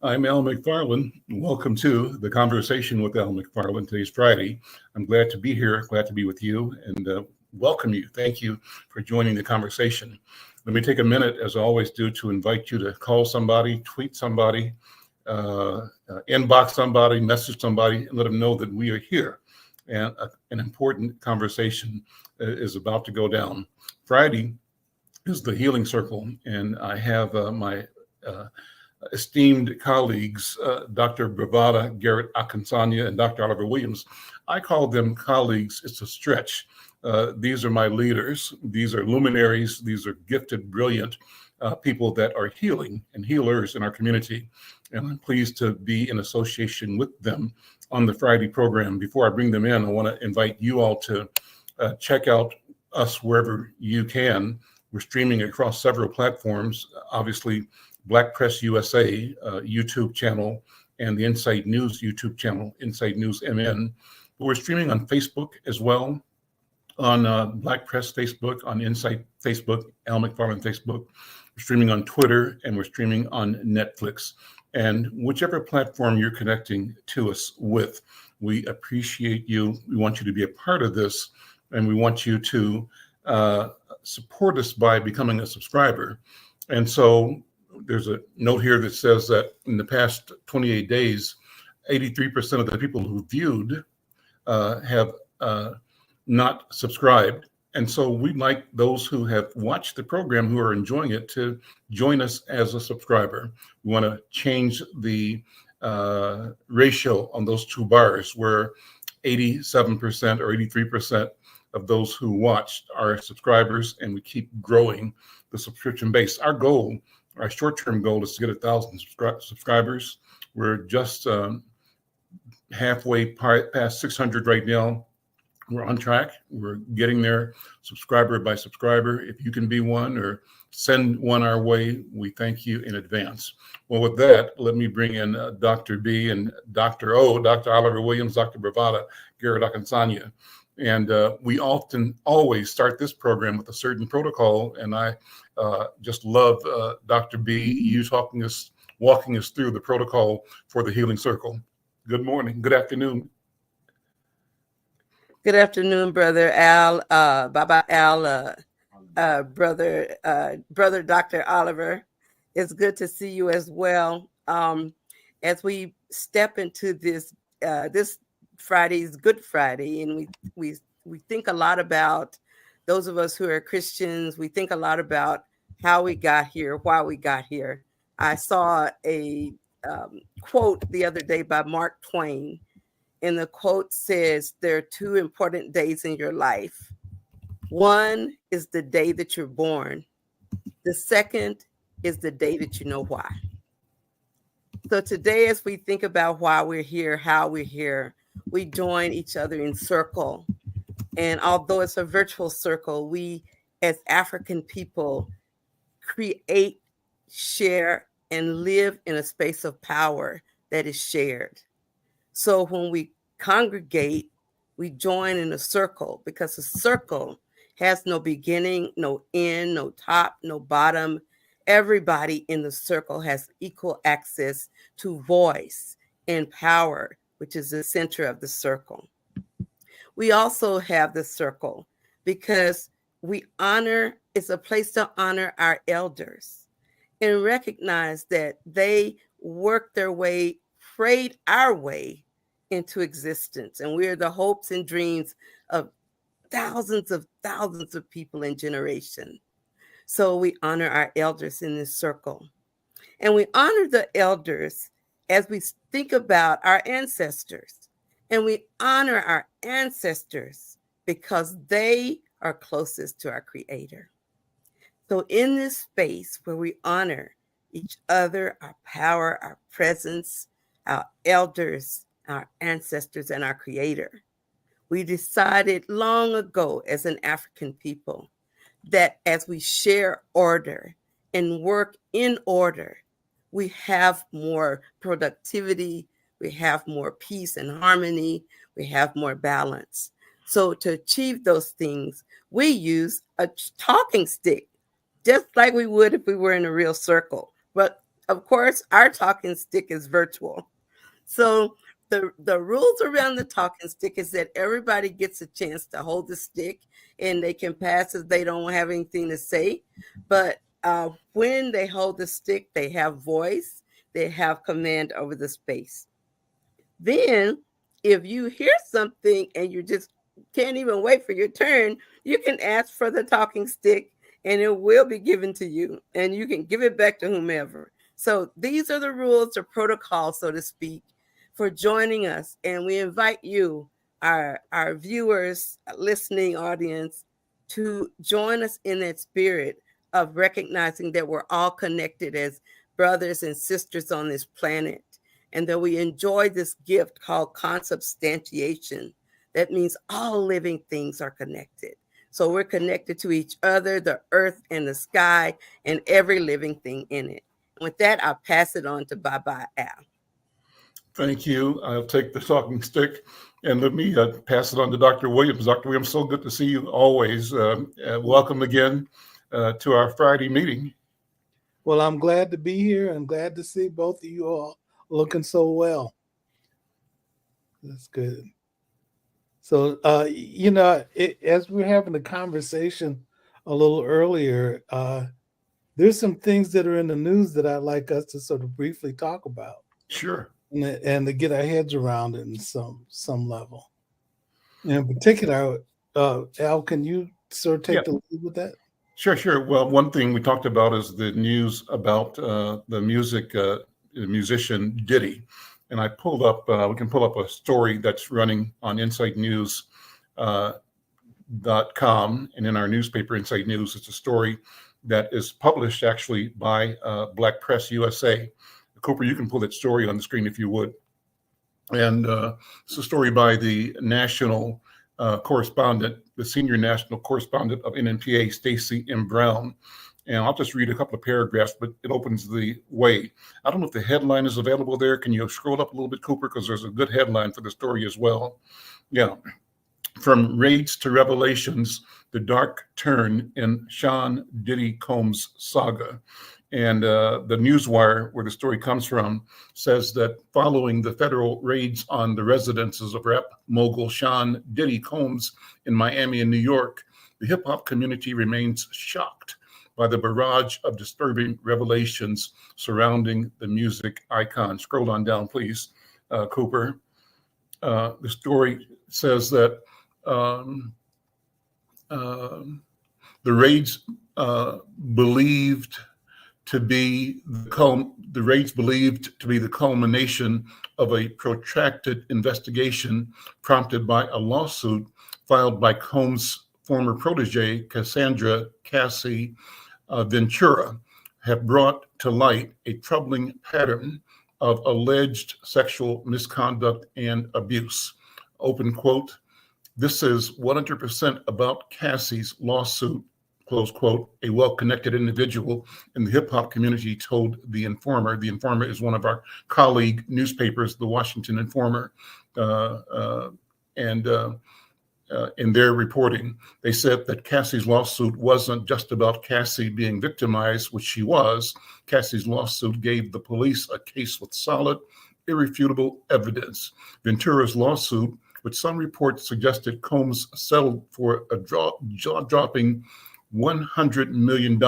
I'm Al McFarlane. Welcome to the Conversation with Al McFarlane. Today's Friday. I'm glad to be here, glad to be with you, and welcome you. Thank you for joining the conversation. Let me take a minute, as I always do, to invite you to call somebody, tweet somebody, inbox somebody, message somebody, and let them know that we are here. And an important conversation is about to go down. Friday is the Healing Circle, and I have my esteemed colleagues, Dr. BraVada Garrett-Akinsanya and Dr. Oliver Williams. I call them colleagues. It's a stretch. These are my leaders. These are luminaries. These are gifted, brilliant people that are healing and healers in our community. And I'm pleased to be in association with them on the Friday program. Before I bring them in, I want to invite you all to check out us wherever you can. We're streaming across several platforms, obviously Black Press USA YouTube channel and the Inside News YouTube channel, Inside News MN. But we're streaming on Facebook as well, on Black Press Facebook, on Inside Facebook, Al McFarlane Facebook. We're streaming on Twitter, and we're streaming on Netflix. And whichever platform you're connecting to us with, we appreciate you. We want you to be a part of this, and we want you to support us by becoming a subscriber. And so there's a note here that says that in the past 28 days, 83% of the people who viewed have not subscribed. And so we'd like those who have watched the program, who are enjoying it, to join us as a subscriber. We want to change the ratio on those two bars, where 87% or 83% of those who watched are subscribers, and we keep growing the subscription base. Our short-term goal is to get 1,000 subscribers. We're just halfway past 600 right now. We're on track. We're getting there subscriber by subscriber. If you can be one or send one our way, we thank you in advance. Well, with that, let me bring in Dr. B and Dr. O, Dr. Oliver Williams, Dr. BraVada Garrett-Akinsanya. And we always start this program with a certain protocol. And I just love Dr. B, you walking us through the protocol for the Healing Circle. Good morning. Good afternoon. Good afternoon, Brother Al, Baba Al, Brother Dr. Oliver. It's good to see you as well. As we step into this Friday's Good Friday, and we think a lot about those of us who are Christians. We think a lot about how we got here, why we got here. I saw a quote the other day by Mark Twain, and the quote says, there are two important days in your life. One is the day that you're born. The second is the day that you know why. So today, as we think about why we're here, how we're here, we join each other in circle. And although it's a virtual circle, we as African people create, share, and live in a space of power that is shared. So when we congregate, we join in a circle, because a circle has no beginning, no end, no top, no bottom. Everybody in the circle has equal access to voice and power, which is the center of the circle. We also have the circle because it's a place to honor our elders and recognize that they worked their way, prayed our way into existence. And we are the hopes and dreams of thousands of people in generation. So we honor our elders in this circle. And we honor the elders as we think about our ancestors. And we honor our ancestors because they are closest to our Creator. So in this space where we honor each other, our power, our presence, our elders, our ancestors, and our Creator, we decided long ago as an African people that as we share order and work in order, we have more productivity, we have more peace and harmony, we have more balance. So to achieve those things, we use a talking stick, just like we would if we were in a real circle. But of course, our talking stick is virtual. So the rules around the talking stick is that everybody gets a chance to hold the stick and they can pass if they don't have anything to say. But when they hold the stick, they have voice, they have command over the space. Then, if you hear something and you just can't even wait for your turn, you can ask for the talking stick and it will be given to you and you can give it back to whomever. So, these are the rules or protocols, so to speak, for joining us. And we invite you, our viewers, listening audience, to join us in that spirit of recognizing that we're all connected as brothers and sisters on this planet and that we enjoy this gift called consubstantiation. That means all living things are connected. So we're connected to each other, the earth and the sky, and every living thing in it. And with that, I'll pass it on to Bye-Bye Al. Thank you. I'll take the talking stick and let me pass it on to Dr. Williams. Dr. Williams, so good to see you always. Welcome again to our Friday meeting. Well, I'm glad to be here and glad to see both of you all looking so well. That's good. So, as we're having the conversation a little earlier, there's some things that are in the news that I'd like us to sort of briefly talk about. Sure. And to get our heads around it in some level. In particular, Al, can you sort of take the lead with that? Sure. Well, one thing we talked about is the news about the musician Diddy. And I pulled up, we can pull up a story that's running on InsightNews.com. And in our newspaper, Insight News, it's a story that is published actually by Black Press USA. Cooper, you can pull that story on the screen if you would. And it's a story by the national correspondent, the senior national correspondent of NNPA, Stacey M. Brown. And I'll just read a couple of paragraphs, but it opens the way. I don't know if the headline is available there. Can you scroll up a little bit, Cooper? Because there's a good headline for the story as well. Yeah. From raids to revelations, the dark turn in Sean Diddy Combs saga. And the Newswire, where the story comes from, says that following the federal raids on the residences of rap mogul Sean Diddy Combs in Miami and New York, the hip hop community remains shocked by the barrage of disturbing revelations surrounding the music icon. Scroll on down, please, Cooper. The story says that the raids believed to be the culmination of a protracted investigation prompted by a lawsuit filed by Combs' former protege, Cassandra Cassie Ventura, have brought to light a troubling pattern of alleged sexual misconduct and abuse. Open quote, "This is 100% about Cassie's lawsuit," close quote, a well-connected individual in the hip-hop community told The Informer. The Informer is one of our colleague newspapers, the Washington Informer, and in their reporting, they said that Cassie's lawsuit wasn't just about Cassie being victimized, which she was. Cassie's lawsuit gave the police a case with solid, irrefutable evidence. Ventura's lawsuit, which some reports suggested Combs settled for a jaw-dropping $100 million,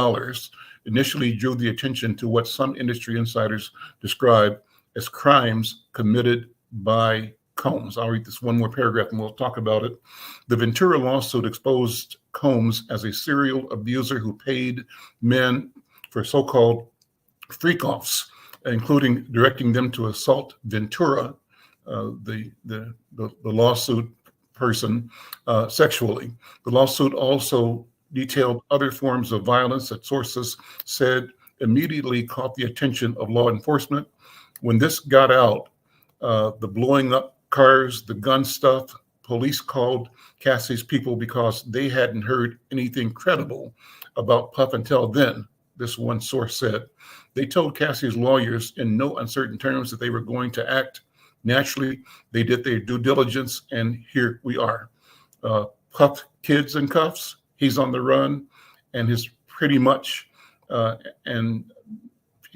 initially drew the attention to what some industry insiders describe as crimes committed by Combs. I'll read this one more paragraph and we'll talk about it. The Ventura lawsuit exposed Combs as a serial abuser who paid men for so-called freak-offs, including directing them to assault Ventura, the lawsuit person, sexually. The lawsuit also detailed other forms of violence that sources said immediately caught the attention of law enforcement. When this got out, the blowing up cars, the gun stuff, police called Cassie's people because they hadn't heard anything credible about Puff until then, this one source said. They told Cassie's lawyers in no uncertain terms that they were going to act naturally. They did their due diligence, and here we are. Puff kids in cuffs, he's on the run, and he's pretty much, and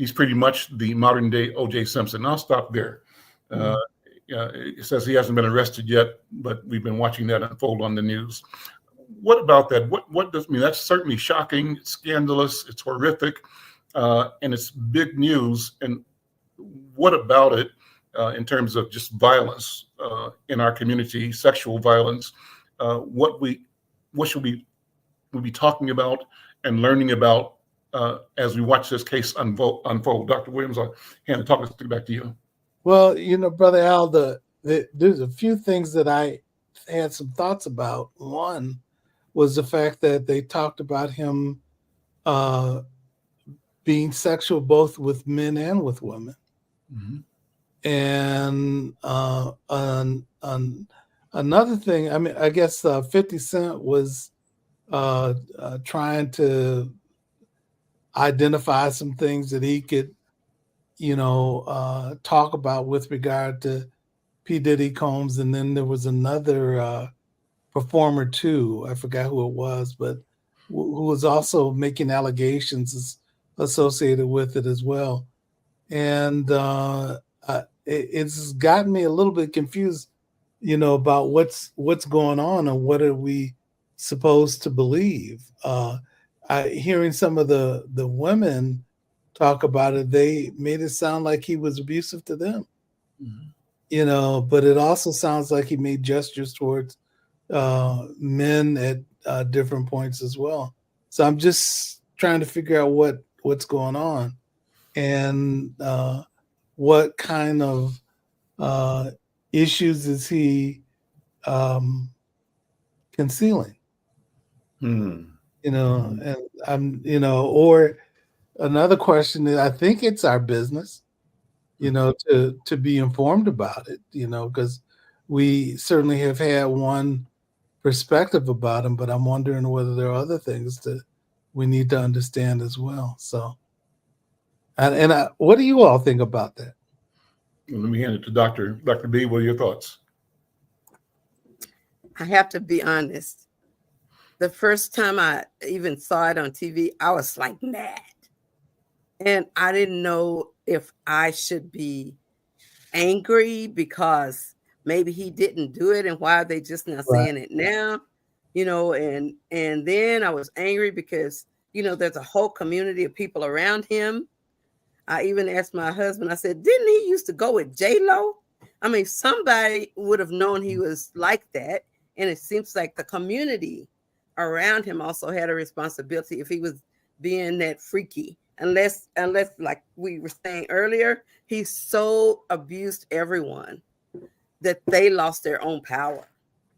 he's pretty much the modern day O.J. Simpson. I'll stop there. It says he hasn't been arrested yet, but we've been watching that unfold on the news. What about that? What does mean? That's certainly shocking, it's scandalous, it's horrific, and it's big news. And what about it in terms of just violence in our community, sexual violence? What should we be talking about and learning about as we watch this case unfold? Dr. Williams, I'll hand the talk back to you. Well, Brother Al, there's a few things that I had some thoughts about. One was the fact that they talked about him being sexual both with men and with women. And another thing, I mean, I guess 50 Cent was trying to identify some things that he could talk about with regard to P. Diddy Combs. And then there was another performer too, I forgot who it was, but who was also making allegations associated with it as well. And it's gotten me a little bit confused, about what's going on and what are we supposed to believe. Hearing some of the women talk about it, they made it sound like he was abusive to them, but it also sounds like he made gestures towards men at different points as well. So I'm just trying to figure out what's going on and what kind of issues is he concealing, and I'm, or another question is, I think it's our business, to be informed about it, because we certainly have had one perspective about him, but I'm wondering whether there are other things that we need to understand as well. So, and what do you all think about that? Let me hand it to Dr. B. What are your thoughts? I have to be honest. The first time I even saw it on TV, I was like mad. And I didn't know if I should be angry because maybe he didn't do it and why are they just not saying it now? And then I was angry because, there's a whole community of people around him. I even asked my husband, I said, didn't he used to go with J-Lo? I mean, somebody would have known he was like that. And it seems like the community around him also had a responsibility if he was being that freaky. Unless, like we were saying earlier, he so abused everyone that they lost their own power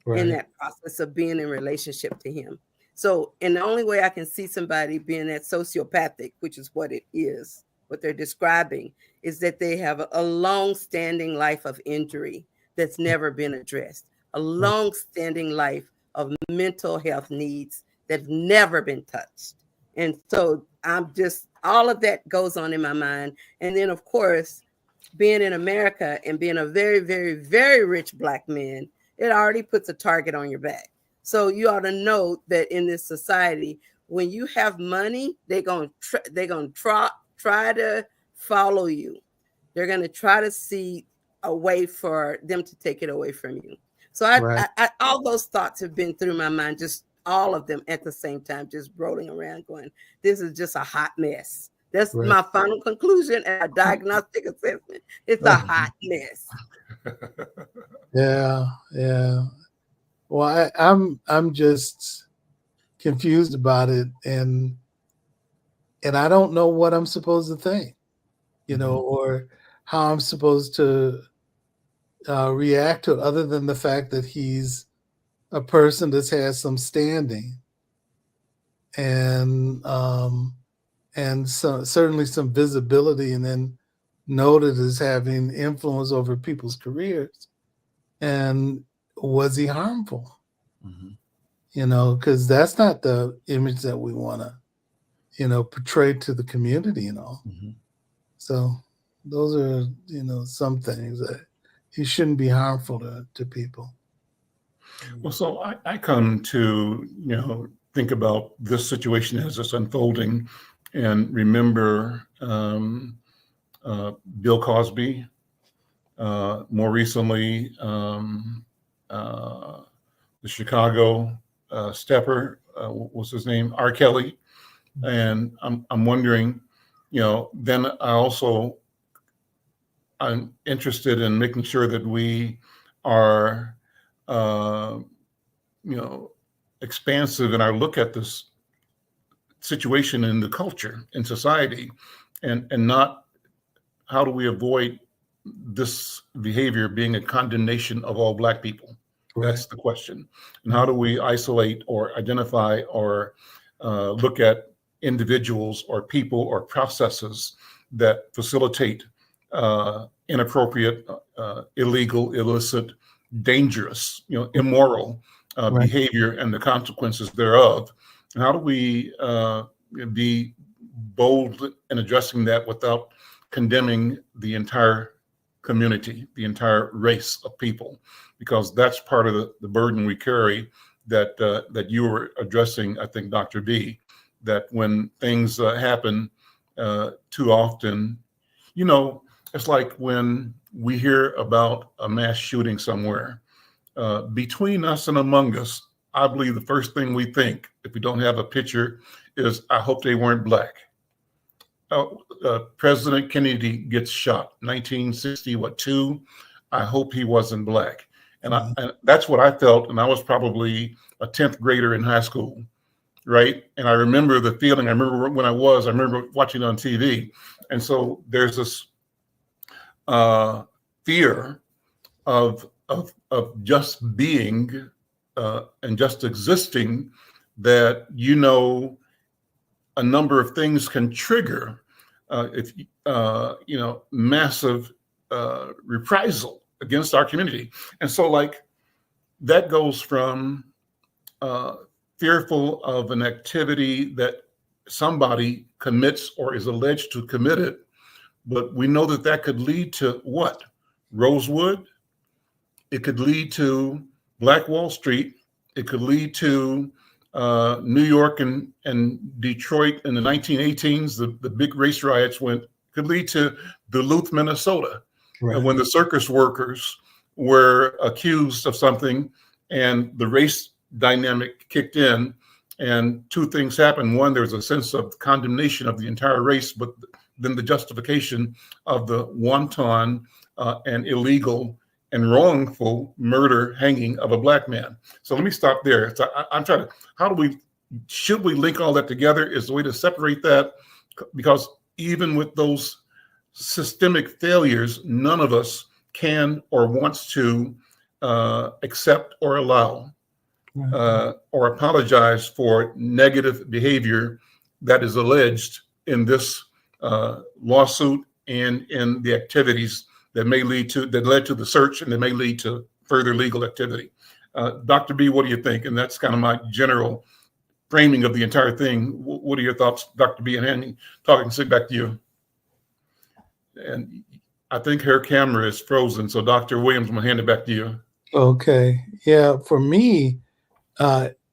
in that process of being in relationship to him. So, and the only way I can see somebody being that sociopathic, which is what it is, what they're describing, is that they have a long-standing life of injury that's never been addressed, a long-standing life of mental health needs that've never been touched. And so all of that goes on in my mind. And then, of course, being in America and being a very, very, very rich Black man, it already puts a target on your back. So you ought to know that in this society, when you have money, they're going to try to follow you. They're going to try to see a way for them to take it away from you. So I all those thoughts have been through my mind, just all of them at the same time, just rolling around going, this is just a hot mess. That's my final conclusion and a diagnostic assessment. It's a hot mess. Yeah. Well, I'm just confused about it, and I don't know what I'm supposed to think, or how I'm supposed to react to it, other than the fact that he's a person that's had some standing, and certainly some visibility, and then noted as having influence over people's careers. And was he harmful? Because that's not the image that we want to, portray to the community and all. So those are, some things that he shouldn't be harmful to people. Well, so I come to, think about this situation as it's unfolding and remember Bill Cosby, more recently the Chicago stepper, what's his name, R. Kelly, and I'm wondering, then I'm interested in making sure that we are, expansive in our look at this situation in the culture, in society, and not how do we avoid this behavior being a condemnation of all Black people. Right. That's the question. And how do we isolate or identify or look at individuals or people or processes that facilitate inappropriate, illegal, illicit, dangerous, immoral right. behavior and the consequences thereof? And how do we be bold in addressing that without condemning the entire community, the entire race of people? Because that's part of the burden we carry that you were addressing, I think, Dr. B, that when things happen too often, it's like when we hear about a mass shooting somewhere, between us and among us, I believe the first thing we think, if we don't have a picture, is I hope they weren't Black. President Kennedy gets shot, 1962. I hope he wasn't Black. And, and that's what I felt. And I was probably a 10th grader in high school, right? And I remember the feeling. I remember when I remember watching it on TV. And so there's this fear of just being and just existing that, a number of things can trigger massive reprisal against our community. And so that goes from fearful of an activity that somebody commits or is alleged to commit it, but we know that could lead to what? Rosewood. It could lead to Black Wall Street. It could lead to New York and Detroit in the 1918s, the big race riots could lead to Duluth, Minnesota, right. When the circus workers were accused of something and the race dynamic kicked in, and two things happened. One, there's a sense of condemnation of the entire race, but then the justification of the wanton and illegal and wrongful murder, hanging of a Black man. So let me stop there. So I'm trying to, should we link all that together? Is the way to separate that? Because even with those systemic failures, none of us can or wants to accept or allow or apologize for negative behavior that is alleged in this lawsuit and in the activities that led to the search and that may lead to further legal activity. Dr. B, what do you think? And that's kind of my general framing of the entire thing. What are your thoughts, Dr. B? And sit back to you. And I think her camera is frozen. So Dr. Williams, I'm gonna hand it back to you. Okay. Yeah, for me,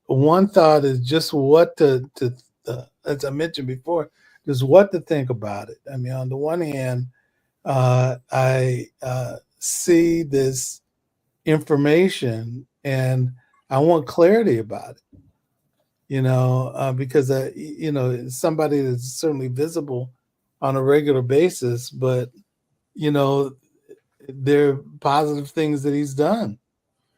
one thought is just what to as I mentioned before, just what to think about it. I mean, on the one hand, I see this information and I want clarity about it, because, somebody that's certainly visible on a regular basis, but, there are positive things that he's done,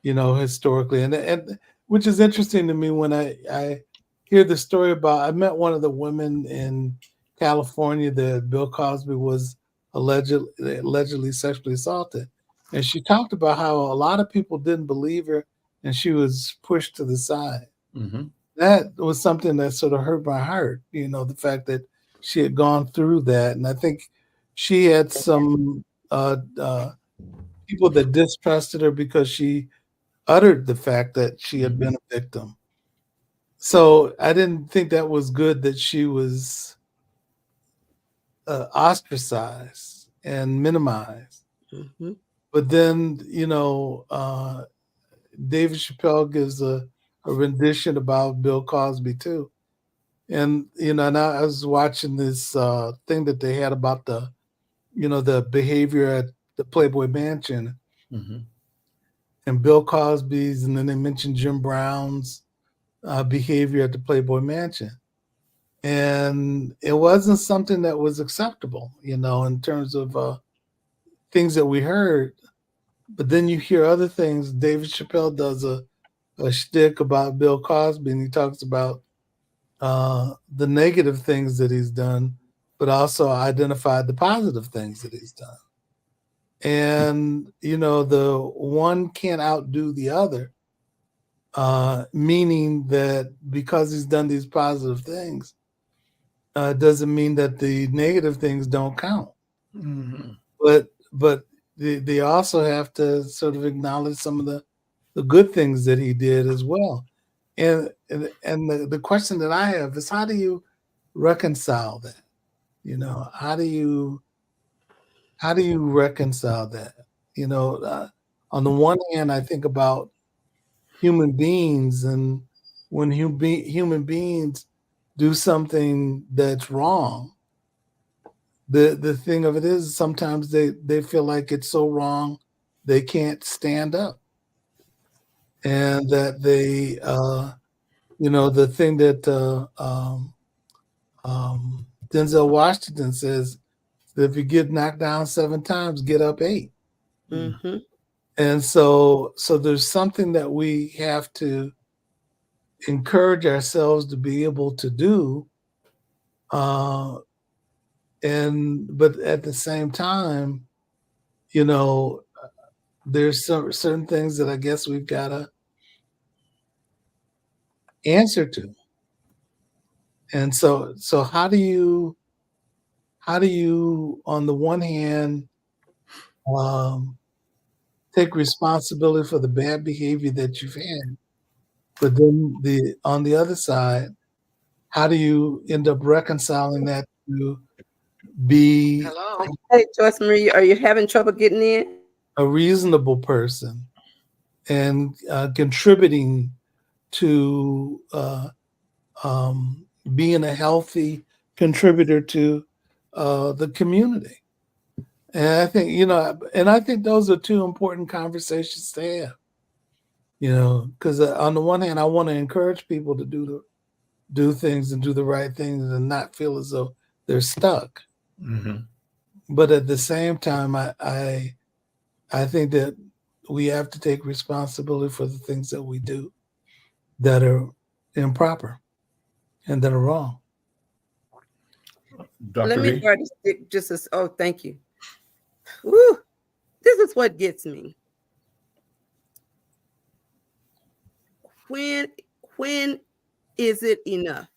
historically. And which is interesting to me when I hear the story about, I met one of the women in California that Bill Cosby was allegedly sexually assaulted. And she talked about how a lot of people didn't believe her and she was pushed to the side. Mm-hmm. That was something that sort of hurt my heart, the fact that she had gone through that. And I think she had some people that distrusted her because she uttered the fact that she had been a victim. So I didn't think that was good that she was ostracized and minimized. Mm-hmm. But then, David Chappelle gives a rendition about Bill Cosby too. And and I was watching this thing that they had about the behavior at the Playboy Mansion Mm-hmm. and Bill Cosby's, and then they mentioned Jim Brown's behavior at the Playboy Mansion. And it wasn't something that was acceptable, in terms of things that we heard. But then you hear other things. David Chappelle does a shtick about Bill Cosby, and he talks about the negative things that he's done, but also identified the positive things that he's done. And, the one can't outdo the other, meaning that because he's done these positive things, doesn't mean that the negative things don't count. Mm-hmm. But they also have to sort of acknowledge some of the good things that he did as well. And the question that I have is, how do you reconcile that? How do you reconcile that? On the one hand, I think about human beings, and when human beings do something that's wrong, the thing of it is sometimes they feel like it's so wrong they can't stand up, and that they the thing that Denzel Washington says, that if you get knocked down 7 times, get up 8. Mm-hmm. And so there's something that we have to encourage ourselves to be able to do, but at the same time, there's certain things that I guess we've got to answer to. And so how do you on the one hand take responsibility for the bad behavior that you've had, but then on the other side, how do you end up reconciling that to be Hello. Hey, Joyce Marrie, are you having trouble getting in? a reasonable person and contributing to being a healthy contributor to the community? And I think those are 2 important conversations to have. Because on the one hand, I want to encourage people to do things and do the right things and not feel as though they're stuck. Mm-hmm. But at the same time, I think that we have to take responsibility for the things that we do that are improper and that are wrong. Dr. Let me V? borrow this stick just as, oh, thank you. Woo, this is what gets me. When is it enough?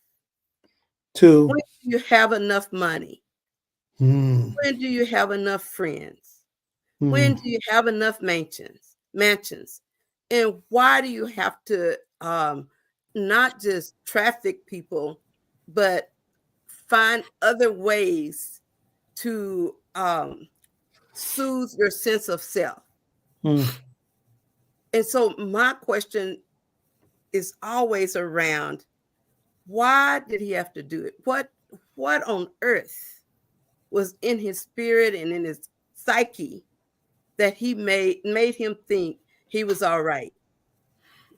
Two. When do you have enough money? When do you have enough friends? When do you have enough mansions? And why do you have to not just traffic people, but find other ways to soothe your sense of self? And so my question is always around, why did he have to do it? What on earth was in his spirit and in his psyche that he made him think he was all right,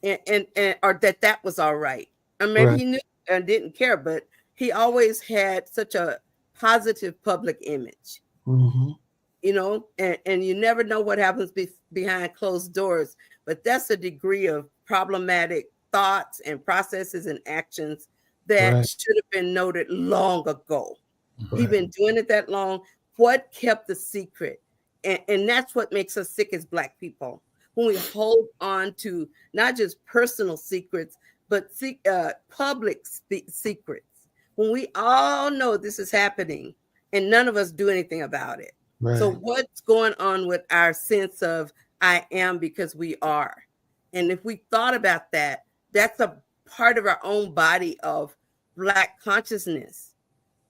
and or that was all right? Or maybe he knew and didn't care, but he always had such a positive public image. And you never know what happens behind closed doors, but that's a degree of problematic thoughts and processes and actions that should have been noted long ago. He's been doing it that long. What kept the secret? And that's what makes us sick as Black people, when we hold on to not just personal secrets, but public secrets. When we all know this is happening and none of us do anything about it. So what's going on with our sense of I am because we are? And if we thought about that, that's a part of our own body of Black consciousness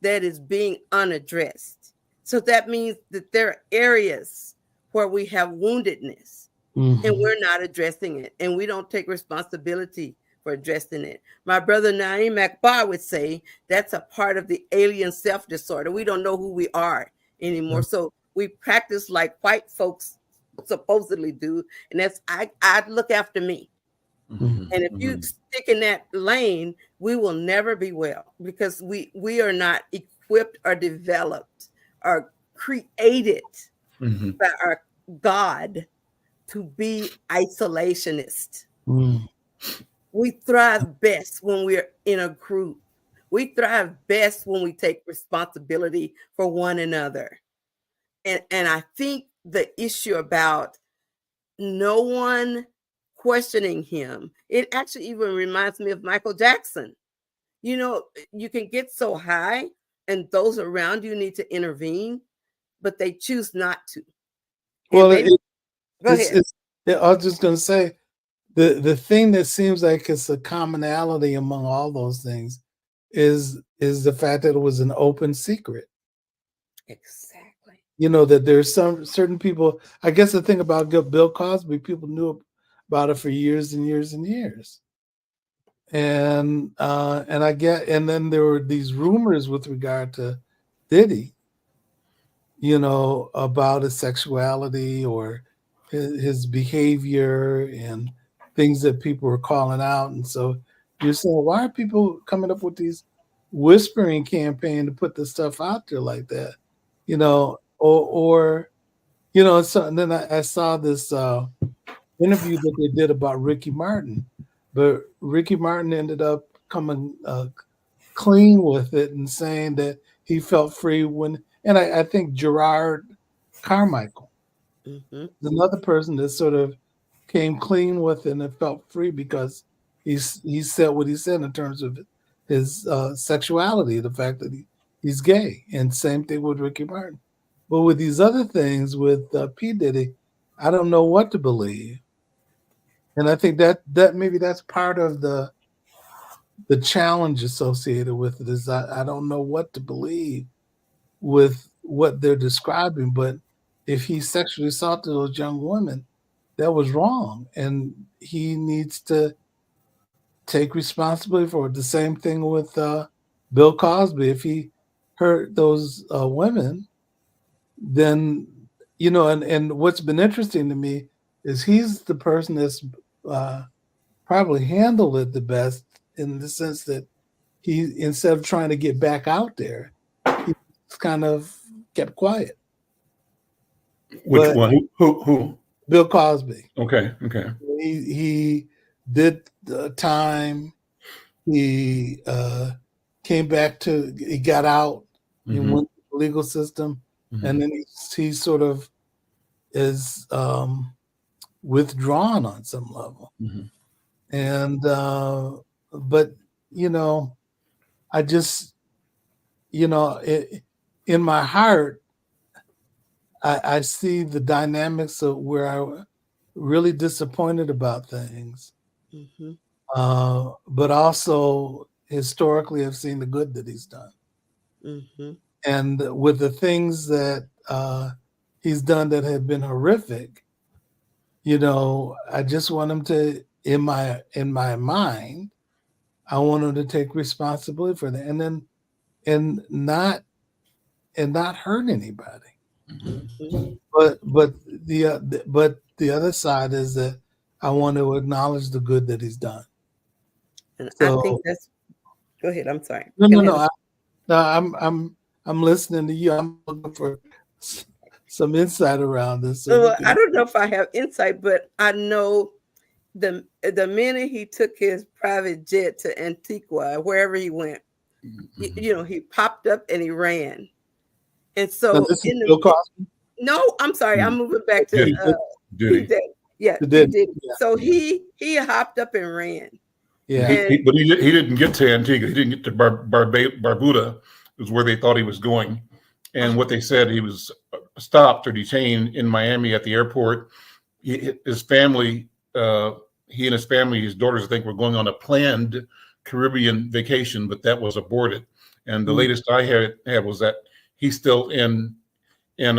that is being unaddressed. So that means that there are areas where we have woundedness and we're not addressing it. And we don't take responsibility for addressing it. My brother Naeem Akbar would say that's a part of the alien self disorder. We don't know who we are anymore. So we practice like white folks supposedly do. And that's, I look after me. Mm-hmm. And if you stick in that lane, we will never be well, because we are not equipped or developed or created by our God to be isolationist. We thrive best when we're in a group. We thrive best when we take responsibility for one another. And I think the issue about no one questioning him, it actually even reminds me of Michael Jackson. You know, you can get so high and those around you need to intervene, but they choose not to. Well, go ahead. I was just going to say, the thing that seems like it's a commonality among all those things is the fact that it was an open secret. Exactly. You know, that there's some certain people, I guess the thing about Bill Cosby, people knew about it for years and years and years. And then there were these rumors with regard to Diddy, you know, about his sexuality or his behavior and things that people were calling out. And so you're saying, why are people coming up with these whispering campaign to put this stuff out there like that? You know, or you know, so and then I saw this interview that they did about Ricky Martin, but Ricky Martin ended up coming clean with it and saying that he felt free when, and I think Gerard Carmichael, another person that sort of came clean with it and felt free because he said what he said in terms of his sexuality, the fact that he's gay, and same thing with Ricky Martin. But with these other things with P. Diddy, I don't know what to believe. And I think that maybe that's part of the challenge associated with it, is I don't know what to believe with what they're describing. But if he sexually assaulted those young women, that was wrong. And he needs to take responsibility for it. The same thing with Bill Cosby. If he hurt those women, then, you know, and what's been interesting to me is he's the person that's probably handled it the best, in the sense that he, instead of trying to get back out there, he kind of kept quiet. Which one? Who? Bill Cosby. Okay. He did the time. He came back to. He got out. He went to the legal system, and then he sort of is withdrawn on some level. And but you know, I just, you know, in my heart, I see the dynamics of where I really disappointed about things, but also historically I've seen the good that he's done. And with the things that he's done that have been horrific, you know, I just want him to, in my mind, I want him to take responsibility for that, and not hurt anybody. But the other side is that I want to acknowledge the good that he's done. And so, I think that's. Go ahead. I'm sorry. No. I'm listening to you. I'm looking for some insight around this. So I don't know if I have insight, but I know the minute he took his private jet to Antigua, wherever he went, you know, he popped up and he ran. And so no, I'm sorry, I'm moving back to Diddy. Yeah, Diddy. So he hopped up and ran. Yeah, but he didn't get to Antigua. He didn't get to Barbuda, is where they thought he was going. And what they said, he was stopped or detained in Miami at the airport. His family, he and his family, his daughters, I think, were going on a planned Caribbean vacation, but that was aborted. And the latest I had was that he's still in in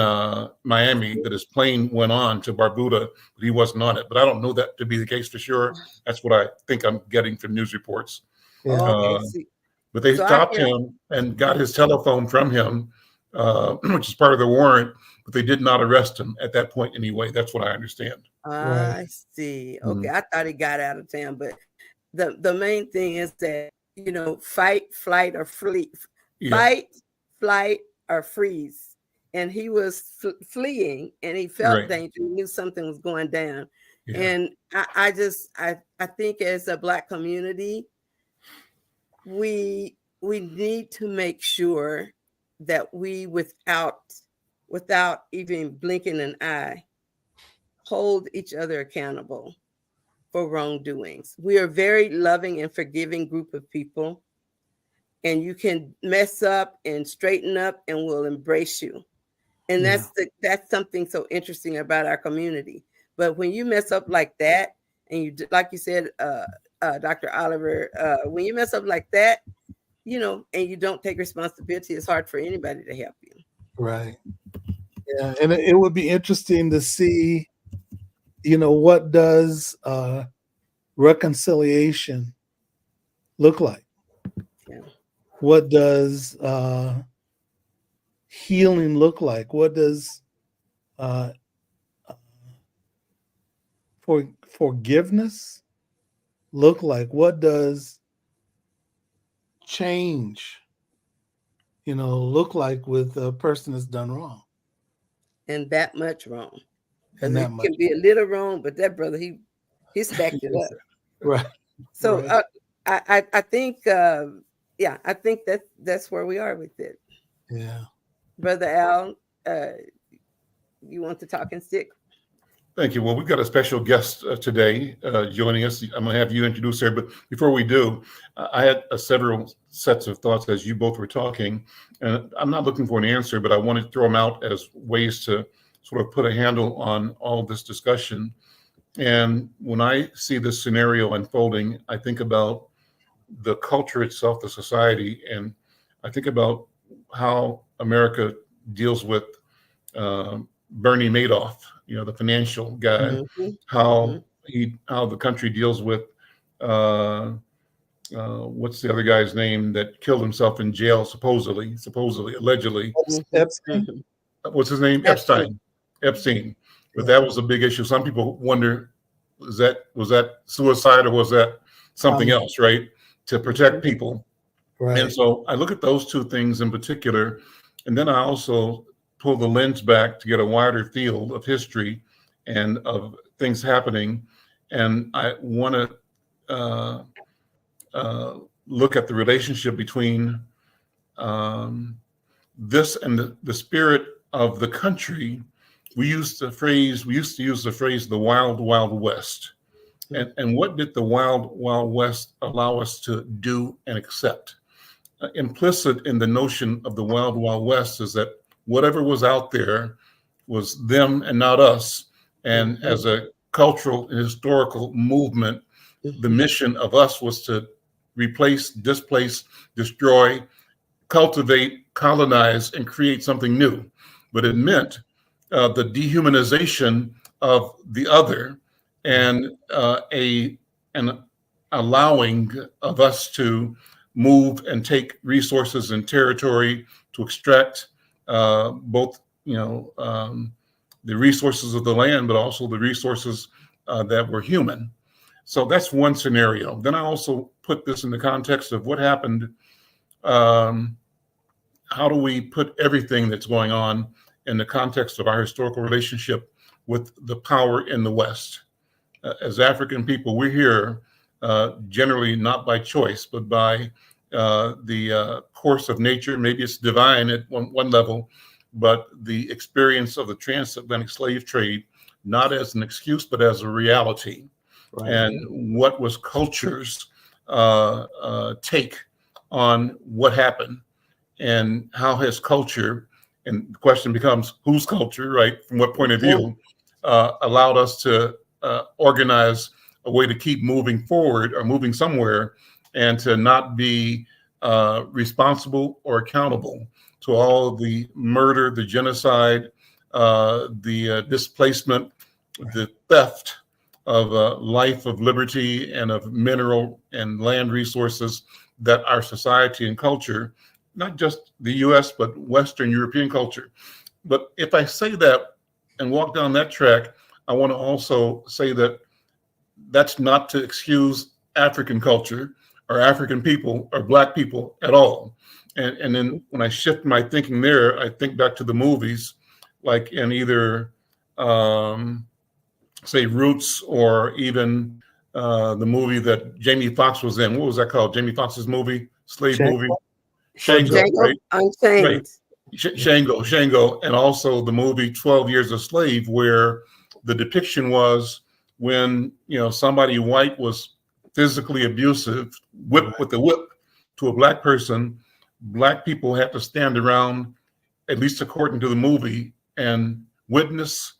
Miami that his plane went on to Barbuda, but he wasn't on it. But I don't know that to be the case for sure. That's what I think I'm getting from news reports. Yeah. Okay. But they So stopped him and got his telephone from him, which is part of the warrant, but they did not arrest him at that point anyway. That's what I understand. I see. Okay. I thought he got out of town, but the main thing is that, you know, fight, flight, or flee. Yeah. Fight, flight, or freeze. And he was fleeing, and he felt danger. He knew something was going down. Yeah. And I think as a Black community, we need to make sure that we, without even blinking an eye, hold each other accountable for wrongdoings. We are a very loving and forgiving group of people, and you can mess up and straighten up, and we'll embrace you. And that's something so interesting about our community. But when you mess up like that, and you, like you said, Dr. Oliver, when you mess up like that, you know, and you don't take responsibility, it's hard for anybody to help you. Right. Yeah, and it would be interesting to see, you know, what does reconciliation look like? Yeah. What does healing look like? What does forgiveness look like? What does change, you know, look like with a person that's done wrong? And that much wrong. And it can be a little wrong, but that brother, he stacked it up. Right. So I think I think that's where we are with it. Yeah. Brother Al, you want the talking stick? Thank you. Well, we've got a special guest today joining us. I'm going to have you introduce her, but before we do, I had several sets of thoughts as you both were talking, and I'm not looking for an answer, but I want to throw them out as ways to sort of put a handle on all this discussion. And when I see this scenario unfolding, I think about the culture itself, the society, and I think about how America deals with Bernie Madoff, you know, the financial guy, how the country deals with what's the other guy's name that killed himself in jail, supposedly, allegedly. Epstein. What's his name? Epstein. But that was a big issue. Some people wonder, was that suicide or was that something else, right? To protect people. Right. And so I look at those two things in particular, and then I also pull the lens back to get a wider field of history and of things happening. And I want to look at the relationship between this and the spirit of the country. We used to use the phrase the wild, wild west. And what did the wild, wild west allow us to do and accept? Implicit in the notion of the wild, wild west is that whatever was out there was them and not us. And as a cultural and historical movement, the mission of us was to replace, displace, destroy, cultivate, colonize, and create something new. But it meant the dehumanization of the other and an allowing of us to move and take resources and territory to extract both, the resources of the land, but also the resources that were human. So that's one scenario. Then I also put this in the context of what happened. How do we put everything that's going on in the context of our historical relationship with the power in the West? As African people, we're here generally not by choice, but by the course of nature. Maybe it's divine at one level, but the experience of the transatlantic slave trade, not as an excuse, but as a reality. Right. And what was culture's take on what happened, and how has culture, and the question becomes whose culture, right? From what point of view, allowed us to organize a way to keep moving forward or moving somewhere, and to not be responsible or accountable to all the murder, the genocide, the displacement, the theft of life, of liberty, and of mineral and land resources that our society and culture, not just the US, but Western European culture. But if I say that and walk down that track, I want to also say that that's not to excuse African culture or African people or Black people at all. And then when I shift my thinking there, I think back to the movies, like in either, say, Roots, or even the movie that Jamie Foxx was in. What was that called? Jamie Foxx's movie, slave movie? Shango, Django right? Unchained. Right. Shango, and also the movie 12 Years a Slave, where the depiction was when, somebody white was physically abusive, whipped with a whip to a Black person. Black people had to stand around, at least according to the movie, and witness.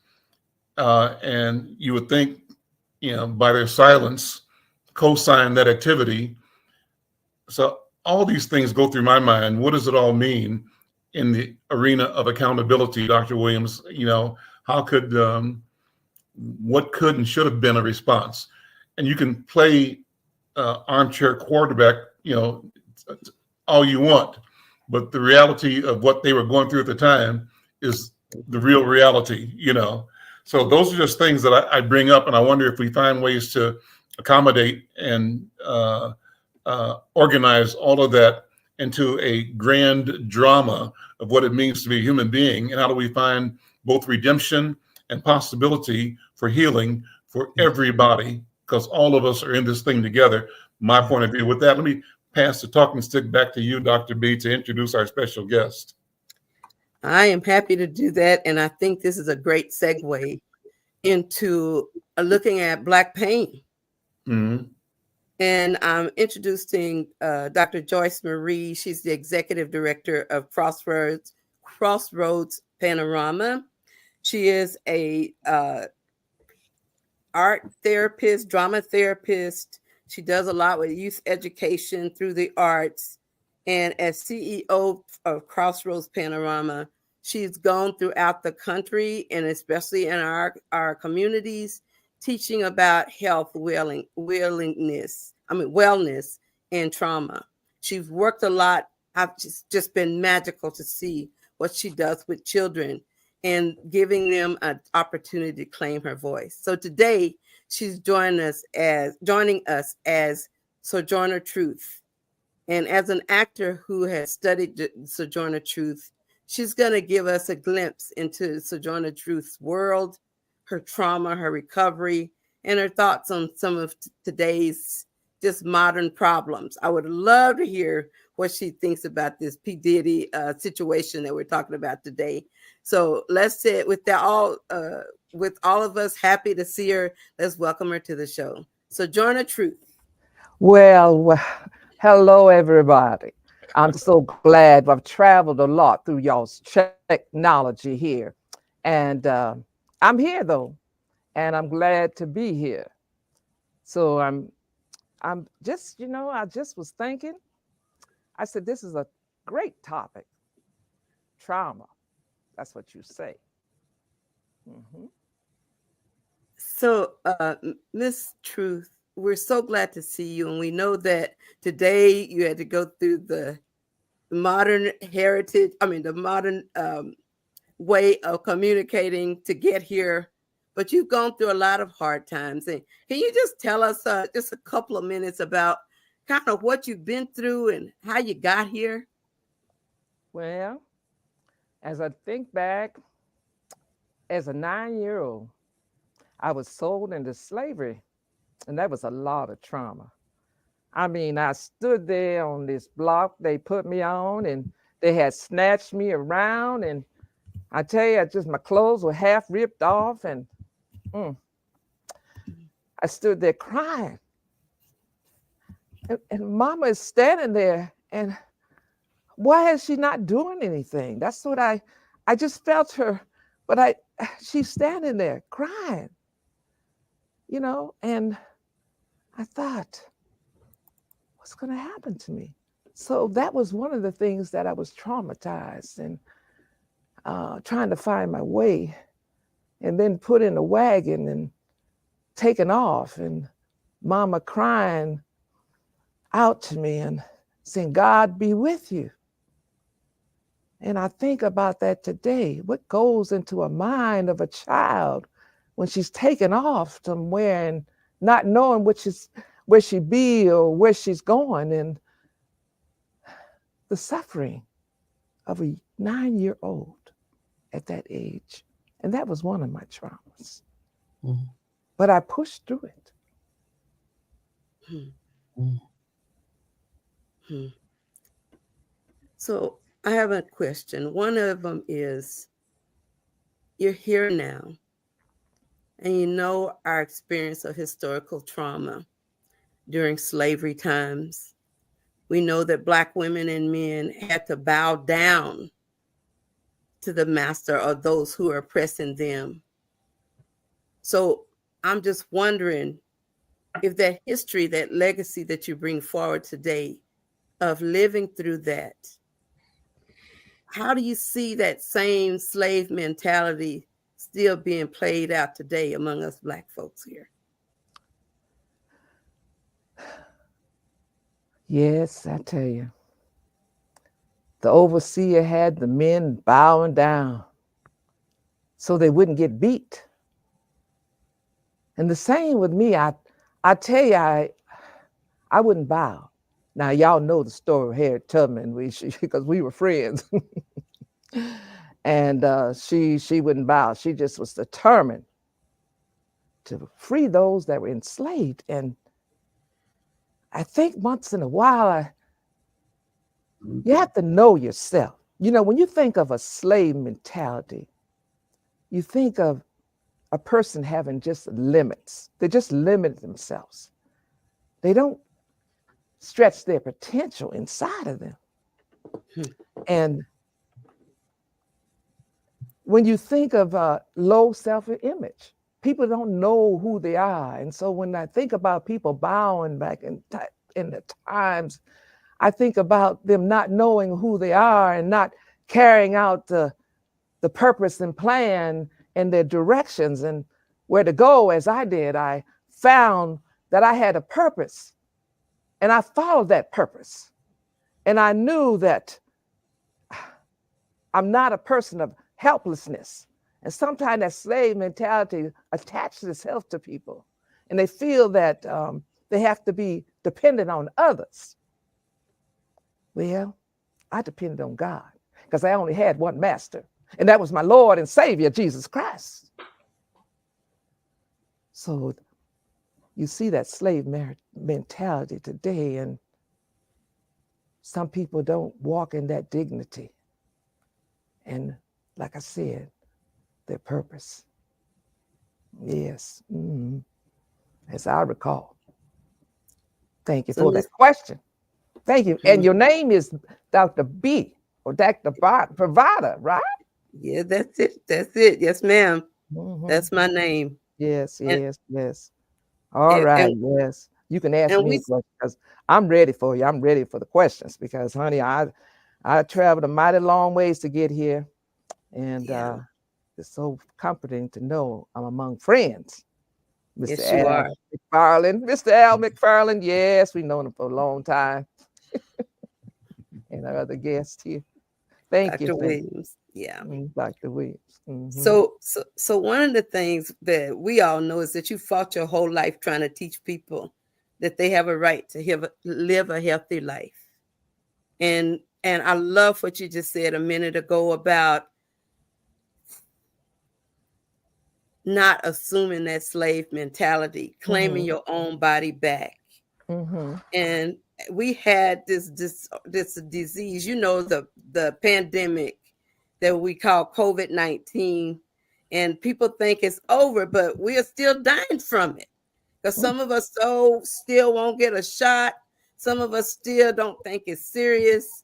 And you would think, by their silence, co-sign that activity. So all these things go through my mind. What does it all mean in the arena of accountability, Dr. Williams? How could, what could and should have been a response? And you can play armchair quarterback, all you want, but the reality of what they were going through at the time is the real reality, So those are just things that I bring up, and I wonder if we find ways to accommodate and organize all of that into a grand drama of what it means to be a human being, and how do we find both redemption and possibility for healing for everybody, because all of us are in this thing together. My point of view. With that, let me pass the talking stick back to you, Dr. B, to introduce our special guest. I am happy to do that, and I think this is a great segue into looking at Black pain. Mm-hmm. And I'm introducing Dr. Joyce Marrie. She's the executive director of Crossroads Panorama. She is a art therapist, drama therapist. She does a lot with youth education through the arts. And as CEO of Crossroads Panorama, she's gone throughout the country, and especially in our communities, teaching about health, wellness, and trauma. She's worked a lot. It's just been magical to see what she does with children and giving them an opportunity to claim her voice. So today, she's joining us as Sojourner Truth. And as an actor who has studied Sojourner Truth, she's going to give us a glimpse into Sojourner Truth's world, her trauma, her recovery, and her thoughts on some of today's just modern problems. I would love to hear what she thinks about this P. Diddy situation that we're talking about today. So let's say with all of us happy to see her, let's welcome her to the show. Sojourner Truth. Well, hello, everybody. I'm so glad. I've traveled a lot through y'all's technology here. And I'm here, though, and I'm glad to be here. So I'm just, I just was thinking, I said, this is a great topic. Trauma. That's what you say. Mm-hmm. So, Miss Truth, we're so glad to see you. And we know that today you had to go through the modern way of communicating to get here. But you've gone through a lot of hard times. And can you just tell us just a couple of minutes about kind of what you've been through and how you got here? Well, as I think back, as a 9-year-old, I was sold into slavery, and that was a lot of trauma. I mean, I stood there on this block they put me on, and they had snatched me around, and I tell you, my clothes were half ripped off, and I stood there crying. And Mama is standing there, and why is she not doing anything? That's what I just felt her, but she's standing there crying, and I thought, what's going to happen to me? So that was one of the things that I was traumatized. And trying to find my way, and then put in a wagon and taken off, and mama crying out to me and saying, God be with you. And I think about that today. What goes into a mind of a child when she's taken off somewhere and not knowing where she be or where she's going, and the suffering of a 9-year-old at that age. And that was one of my traumas. Mm-hmm. But I pushed through it. Hmm. So I have a question. One of them is, you're here now, and you know our experience of historical trauma during slavery times. We know that Black women and men had to bow down to the master or those who are oppressing them. So I'm just wondering if that history, that legacy that you bring forward today of living through that, how do you see that same slave mentality still being played out today among us Black folks here? Yes, I tell you. The overseer had the men bowing down so they wouldn't get beat. And the same with me. I tell you, I wouldn't bow. Now, y'all know the story of Harriet Tubman, because we were friends. And she wouldn't bow. She just was determined to free those that were enslaved. And I think once in a while, you have to know yourself. You know, when you think of a slave mentality, you think of a person having just limits. They just limit themselves. They don't stretch their potential inside of them. And when you think of low self-image, people don't know who they are. And so when I think about people bowing back in the times, I think about them not knowing who they are and not carrying out the purpose and plan and their directions and where to go. As I did, I found that I had a purpose, and I followed that purpose. And I knew that I'm not a person of helplessness. And sometimes that slave mentality attaches itself to people, and they feel that they have to be dependent on others. Well, I depended on God because I only had one master, and that was my Lord and Savior, Jesus Christ. So you see that slave mentality today, and some people don't walk in that dignity. And like I said, their purpose. Yes, as I recall. Thank you for that question. Thank you. And your name is Dr. B or Dr. BraVada, right? Yeah, that's it. That's it. Yes, ma'am. That's my name. Yes. All right. Yes. You can ask me a question because I'm ready for you. I'm ready for the questions because, honey, I traveled a mighty long ways to get here. And it's so comforting to know I'm among friends. Mr. Yes, you are. McFarlane, Mr. Al McFarlane. Yes, we've known him for a long time. And our other guest here. Thank you. Dr. Williams. Yeah. Dr. Williams. So one of the things that we all know is that you fought your whole life trying to teach people that they have a right to live a healthy life. And I love what you just said a minute ago about not assuming that slave mentality, claiming your own body back. And we had this disease, you know, the pandemic that we call COVID-19, and people think it's over, but we are still dying from it because some of us still won't get a shot. Some of us still don't think it's serious,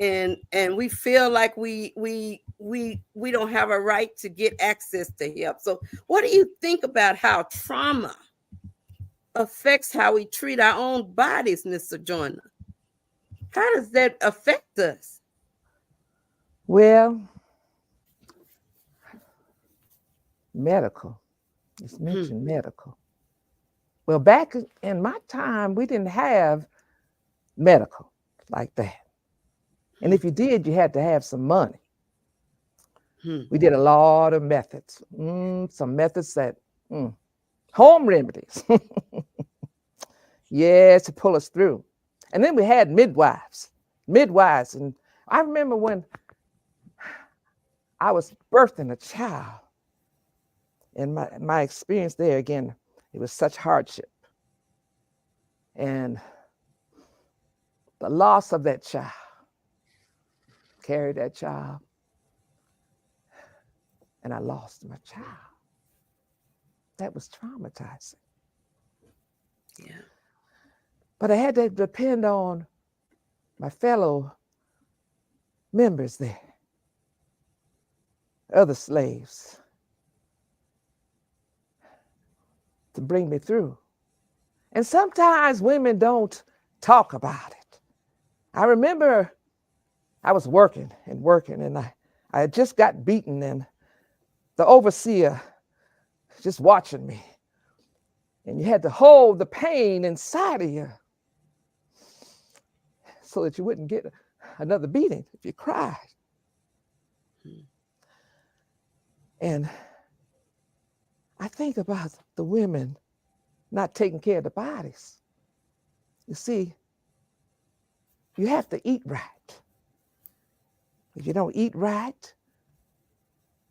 and we feel like we don't have a right to get access to help. So what do you think about how trauma affects how we treat our own bodies, Mr. Joyner? How does that affect us? Well, Medical. It's mentioned medical. Well, back in my time, we didn't have medical like that. And if you did, you had to have some money. We did a lot of methods, some methods that, home remedies. Yes, to pull us through. And then we had midwives. And I remember when I was birthing a child, and my experience there, again, it was such hardship. And the loss of that child, carried that child, and I lost my child. That was traumatizing. Yeah. But I had to depend on my fellow members there, other slaves, to bring me through. And sometimes women don't talk about it. I remember I was working, and I had just got beaten, and the overseer just watching me. And you had to hold the pain inside of you so that you wouldn't get another beating if you cried. And I think about the women not taking care of the bodies. You see, you have to eat right. If you don't eat right,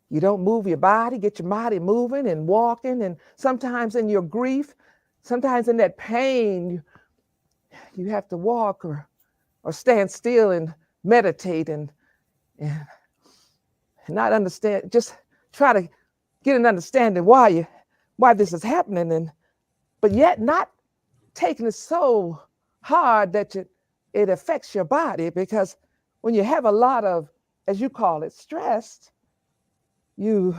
you don't move your body, get your body moving and walking, and sometimes in your grief, sometimes in that pain, you have to walk or stand still and meditate and not understand, just try to get an understanding why this is happening, but yet not taking it so hard that it affects your body, because when you have a lot of, as you call it, stress, you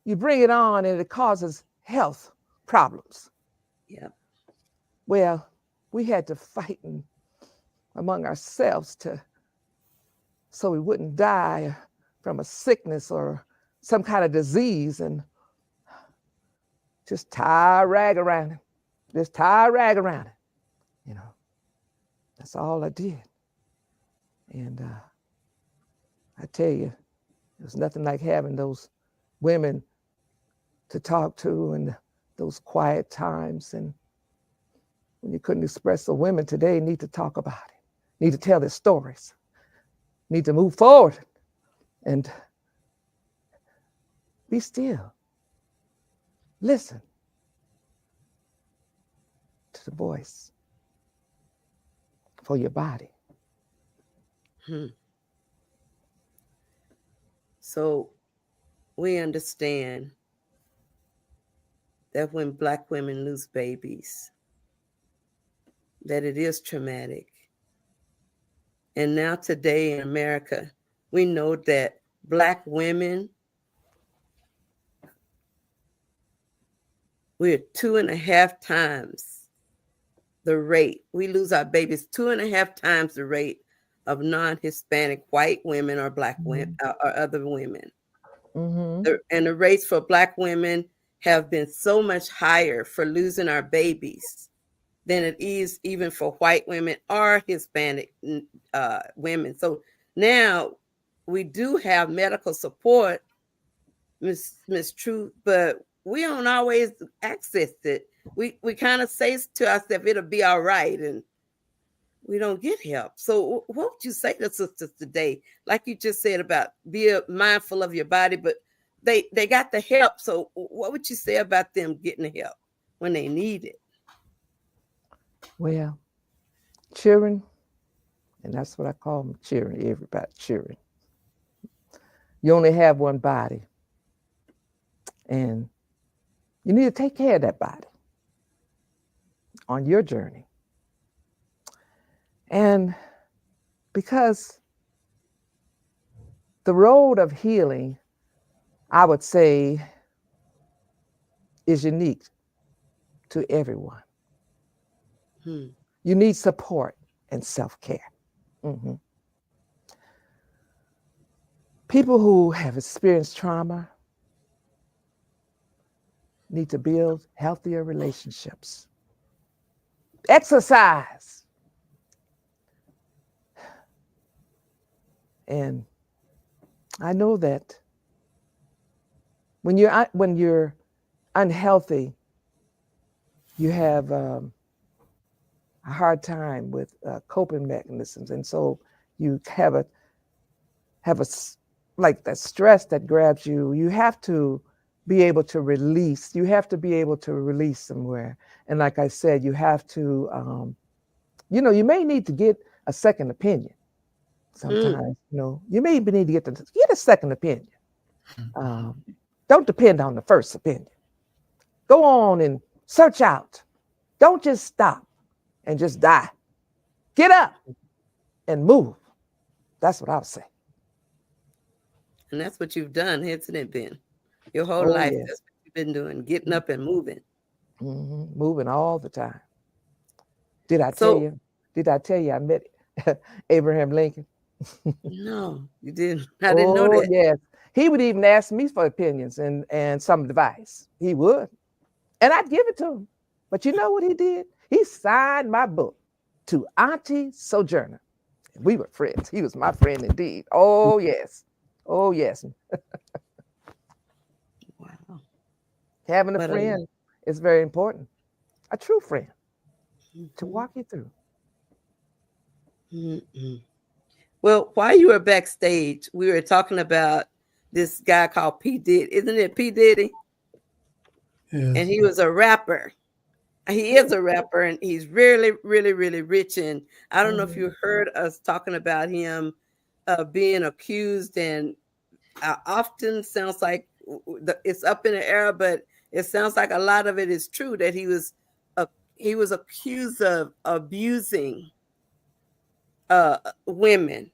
bring it on and it causes health problems. Yeah. Well, we had to fight among ourselves so we wouldn't die from a sickness or some kind of disease, and just tie a rag around it. Just tie a rag around it. You know, that's all I did. And I tell you, it was nothing like having those women to talk to and those quiet times. And when you couldn't express, the women today need to talk about it, need to tell their stories, need to move forward and be still. Listen to the voice for your body. So we understand that when Black women lose babies, that it is traumatic. And now today in America, we know that Black women, we're 2.5 times the rate. We lose our babies 2.5 times the rate of non-Hispanic white women or Black women or other women. And the rates for Black women have been so much higher for losing our babies than it is even for white women or Hispanic women. So now we do have medical support, Miss Truth, but we don't always access it. We kind of say to ourselves, it'll be all right, and we don't get help. So what would you say to sisters today? Like you just said about be mindful of your body, but they got the help. So what would you say about them getting the help when they need it? Well, cheering, and that's what I call them, cheering, everybody cheering. You only have one body, and you need to take care of that body on your journey. And because the road of healing, I would say, is unique to everyone. You need support and self-care. People who have experienced trauma, need to build healthier relationships. Exercise. And I know that when you're unhealthy, you have a hard time with coping mechanisms, and so you have like that stress that grabs you. You have to be able to release. You have to be able to release somewhere. And like I said, you have to, you may need to get a second opinion. Sometimes, you may even need to get a second opinion. Don't depend on the first opinion. Go on and search out. Don't just stop and just die. Get up and move. That's what I'll say. And that's what you've done, hasn't it been? Your whole life, yes. that's what you've been doing, getting up and moving. Mm-hmm. Moving all the time. Did I tell you I met Abraham Lincoln? No, you didn't. I didn't know that. Yes. He would even ask me for opinions and some advice. He would. And I'd give it to him. But you know what he did? He signed my book to Auntie Sojourner. We were friends. He was my friend indeed. Oh, yes. Oh, yes. Wow. Having a friend is very important. A true friend to walk you through. Mm-hmm. Well, while you were backstage, we were talking about this guy called P. Diddy. Isn't it P. Diddy? Yes. And he was a rapper. He is a rapper, and he's really, really, really rich. And I don't know if you heard us talking about him being accused, and often sounds like it's up in the air, but it sounds like a lot of it is true, that he was accused of abusing women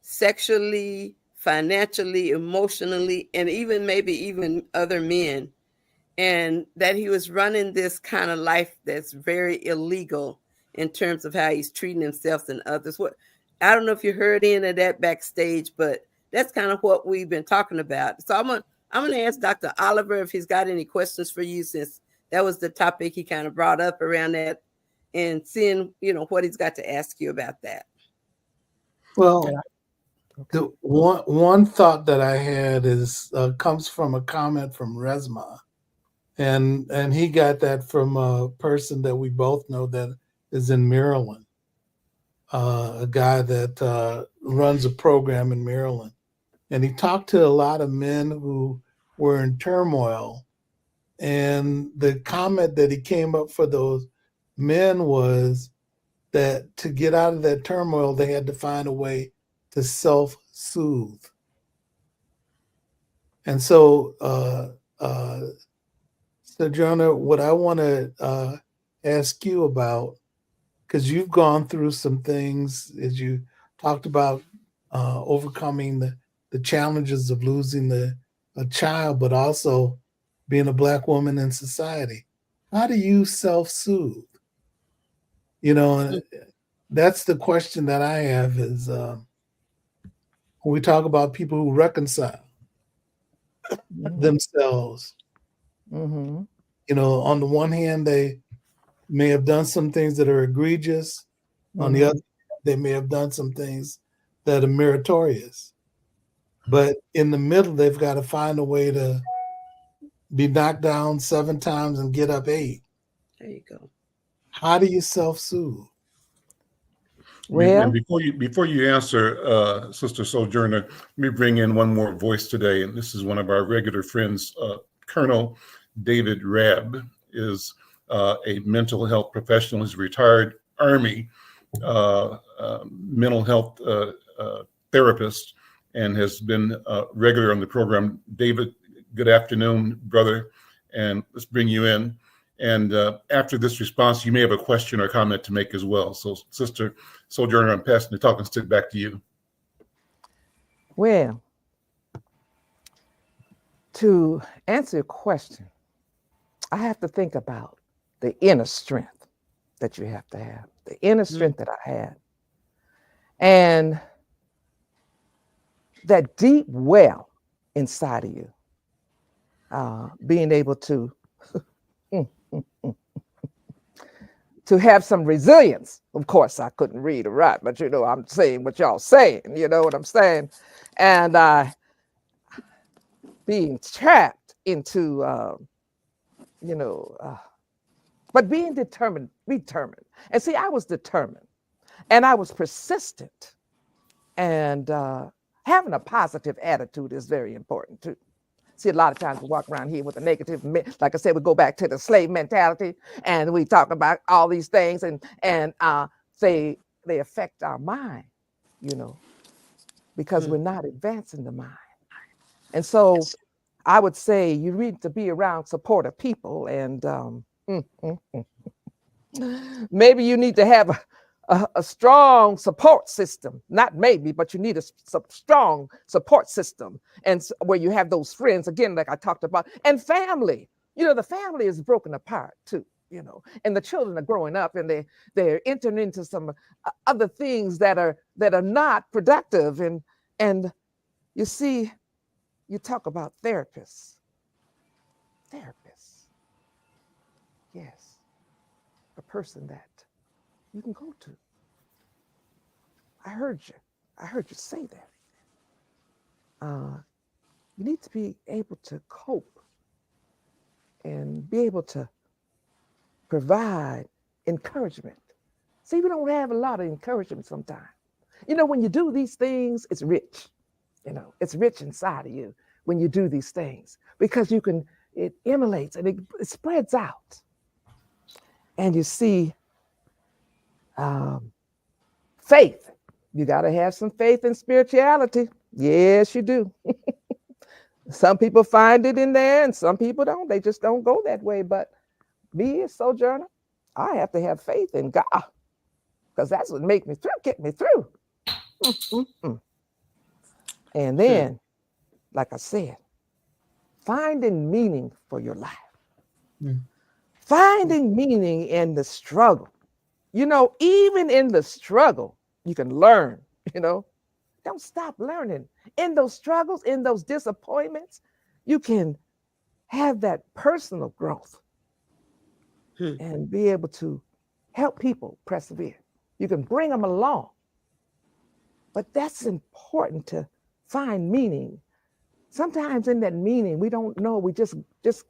sexually, financially, emotionally, and maybe even other men. And that he was running this kind of life that's very illegal in terms of how he's treating himself and others. I don't know if you heard any of that backstage, but that's kind of what we've been talking about. So I'm gonna ask Dr. Oliver if he's got any questions for you, since that was the topic he kind of brought up around that, and seeing what he's got to ask you about that. Well, the one thought that I had is comes from a comment from Resma. And he got that from a person that we both know that is in Maryland, a guy that runs a program in Maryland. And he talked to a lot of men who were in turmoil. And the comment that he came up for those men was that to get out of that turmoil, they had to find a way to self-soothe. And so, Sojourner, what I want to ask you about, because you've gone through some things, as you talked about overcoming the challenges of losing a child, but also being a Black woman in society. How do you self-soothe? That's the question that I have is when we talk about people who reconcile themselves. Mm-hmm. On the one hand, they may have done some things that are egregious. On the other, they may have done some things that are meritorious. But in the middle, they've got to find a way to be knocked down 7 times and get up 8. There you go. How do you self-soothe? Well, and before you answer, Sister Sojourner, let me bring in one more voice today, and this is one of our regular friends, Colonel David Rabb is a mental health professional. He's a retired Army mental health therapist and has been regular on the program. David, good afternoon, brother, and let's bring you in. And after this response, you may have a question or comment to make as well. So, Sister Sojourner, I'm passing the talking stick back to you. Well, to answer your question, I have to think about the inner strength that you have to have, the inner strength that I had. And that deep well inside of you being able to to have some resilience. Of course, I couldn't read or write, but I'm saying what y'all saying. You know what I'm saying? And being trapped into, but being determined. And see, I was determined, and I was persistent, and having a positive attitude is very important too. See, a lot of times we walk around here with a negative, like I said, we go back to the slave mentality, and we talk about all these things, and they affect our mind, because we're not advancing the mind. And so I would say you need to be around supportive people, and maybe you need to have a strong support system. Not maybe, but you need a strong support system, and where you have those friends, again, like I talked about, and family. The family is broken apart too, and the children are growing up, and they're entering into some other things that are not productive. And you see, you talk about therapists. Yes, a person that you can go to. I heard you say that. You need to be able to cope and be able to provide encouragement. See, we don't have a lot of encouragement sometimes. When you do these things, it's rich. It's rich inside of you when you do these things, because it emulates and it spreads out. And you see, faith. You got to have some faith in spirituality. Yes, you do. Some people find it in there and some people don't. They just don't go that way. But me as Sojourner, I have to have faith in God, because that's what get me through. And then, like I said, finding meaning for your life. Finding meaning in the struggle. Even in the struggle, you can learn, Don't stop learning. In those struggles, in those disappointments, you can have that personal growth and be able to help people persevere. You can bring them along. But that's important, to find meaning. Sometimes in that meaning, we don't know. We just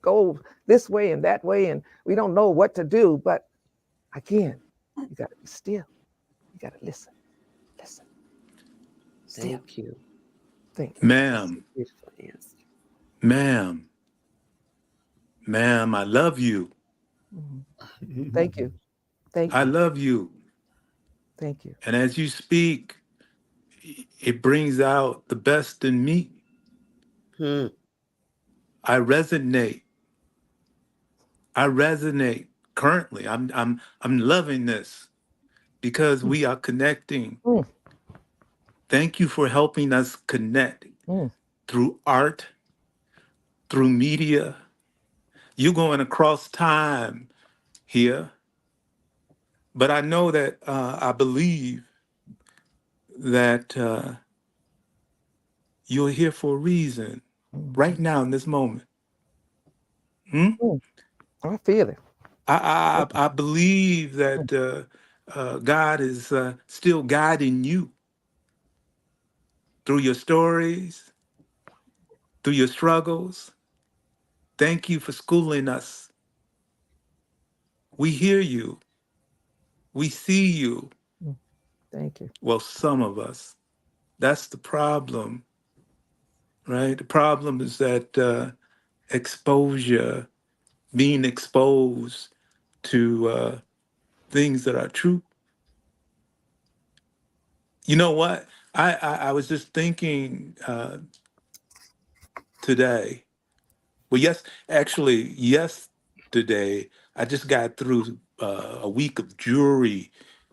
go this way and that way, and we don't know what to do. But again, you got to be still. You got to listen. Thank you. Ma'am, I love you. Thank you. I love you. Thank you. And as you speak, it brings out the best in me. I resonate currently. I'm loving this because we are connecting. Thank you for helping us connect through art, through media. You're going across time here. But I know that I believe that you're here for a reason right now in this moment. I feel it. I believe that God is still guiding you through your stories, through your struggles. Thank you for schooling us. We hear you. We see you. Thank you. Well, some of us. That's the problem, right? The problem is that exposure, being exposed to things that are true. You know what? I was just thinking today. Well, yesterday, I just got through a week of jury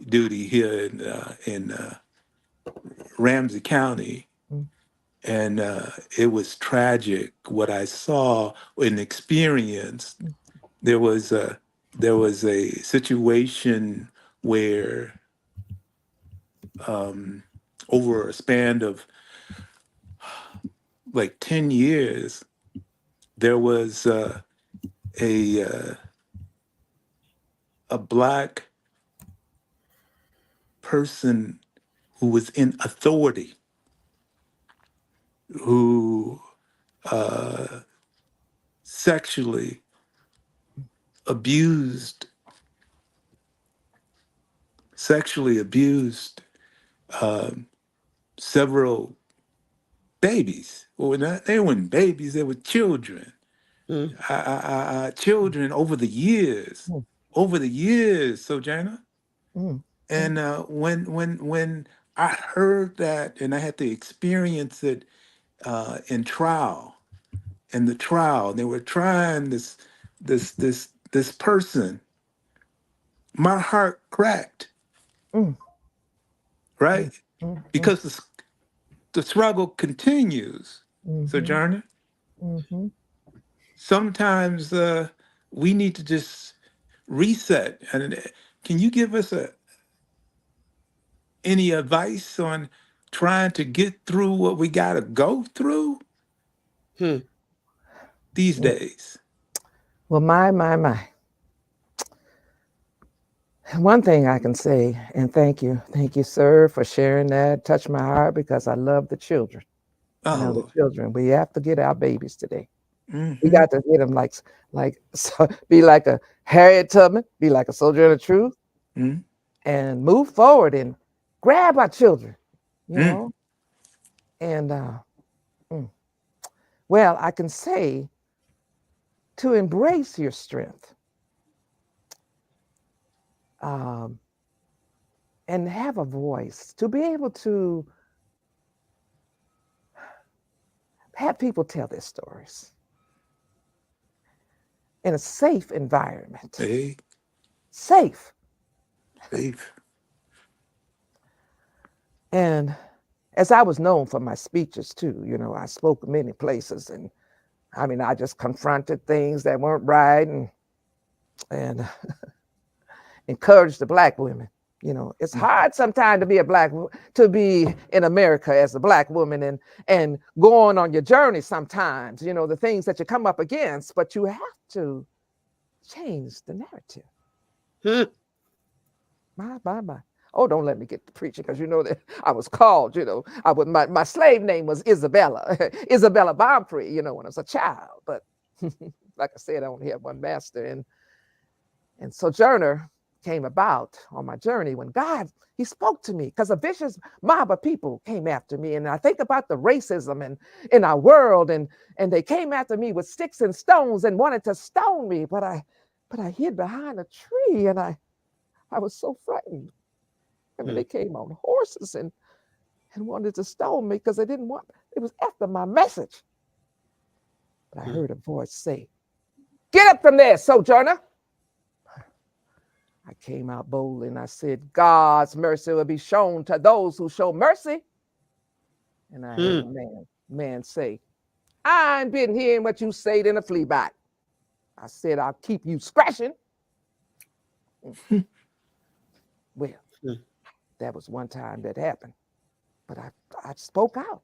duty here in Ramsey County. And it was tragic what I saw and experienced. There was a situation where over a span of like 10 years, there was a Black person who was in authority, who sexually abused several babies. Well, they weren't babies; they were children. Mm. Children over the years, Mm. Sojourner. Mm. And when I heard that, and I had to experience it in trial, in the trial, they were trying this person. My heart cracked, Mm. right? Mm. Because the struggle continues, Mhm. Sojourner. Mhm. Sometimes we need to just reset. And can you give us any advice on trying to get through what we got to go through Hmm. these Mm. days? Well, my. One thing I can say, and thank you, sir, for sharing that. Touched my heart because I love the children. The Oh, children. We have to get our babies today. We mm-hmm, got to get them so, be like a Harriet Tubman, be like a soldier of the truth, mm-hmm, and move forward and grab our children. You mm, know, and mm. Well, I can say to embrace your strength. Um, and have a voice, to be able to have people tell their stories in a safe environment. hey, Safe. safe. And as I was known for my speeches too, I spoke many places, and I just confronted things that weren't right, and encouraged the Black women. It's hard sometimes to be to be in America as a Black woman and going on your journey sometimes, the things that you come up against, but you have to change the narrative. Hmm. My. Oh, don't let me get to preaching, because that I was called, my slave name was Isabella, Isabella Bomfrey, when I was a child. But like I said, I only had one master. And Sojourner came about on my journey when God, he spoke to me, because a vicious mob of people came after me. And I think about the racism in our world, and they came after me with sticks and stones and wanted to stone me. But I hid behind a tree, and I was so frightened. They came on horses and wanted to stone me because it was after my message. But I heard a voice say, "Get up from there, Sojourner." I came out boldly and I said, "God's mercy will be shown to those who show mercy." And I heard a man say, "I ain't been hearing what you say in a flea bite." I said, "I'll keep you scratching." Well, that was one time that happened. But I spoke out.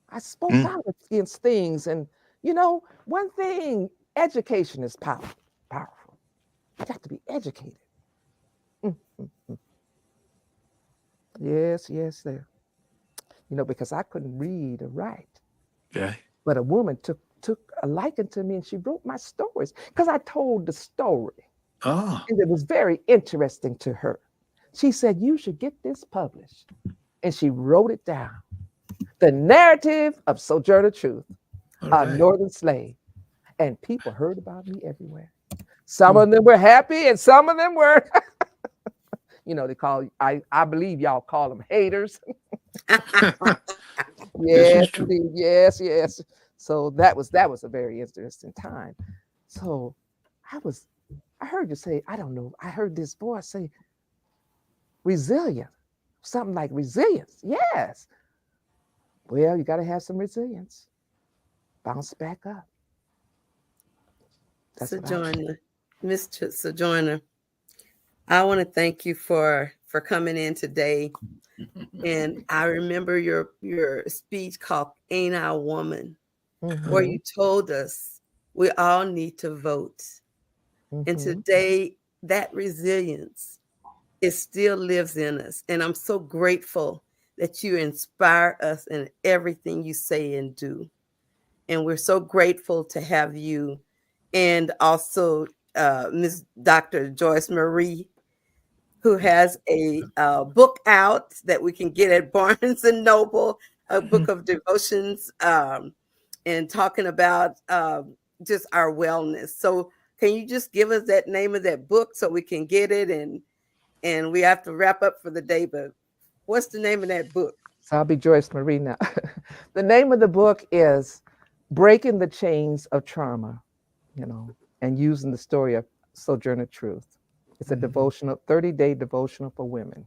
I spoke out against things. And, one thing, education is powerful. You got to be educated. Yes, there. Because I couldn't read or write. Yeah. But a woman took a liking to me, and she wrote my stories because I told the story. Oh, And it was very interesting to her. She said, "You should get this published." And she wrote it down. The narrative of Sojourner Truth, all a right. Northern slave. And people heard about me everywhere. Some of them were happy, and some of them were, they call, I believe y'all call them haters. This is Yes, true. indeed. Yes. So that was a very interesting time. So I heard you say, I don't know, I heard this voice say, resilient, something like resilience. Yes. Well, you got to have some resilience. Bounce back up. That's Sojourner, Mr. Sojourner, I want to thank you for coming in today. And I remember your speech called "Ain't I a Woman," where you told us we all need to vote. And Mhm. today, that resilience, it still lives in us. And I'm so grateful that you inspire us in everything you say and do. And we're so grateful to have you, and also Ms. Dr. Joyce Marrie, who has a book out that we can get at Barnes and Noble, a book of devotions, and talking about just our wellness. So can you just give us that name of that book so we can get it? And we have to wrap up for the day, but what's the name of that book? So I'll be Joyce Marrie now. The name of the book is Breaking the Chains of Trauma, and using the story of Sojourner Truth. It's a devotional, 30-day devotional for women.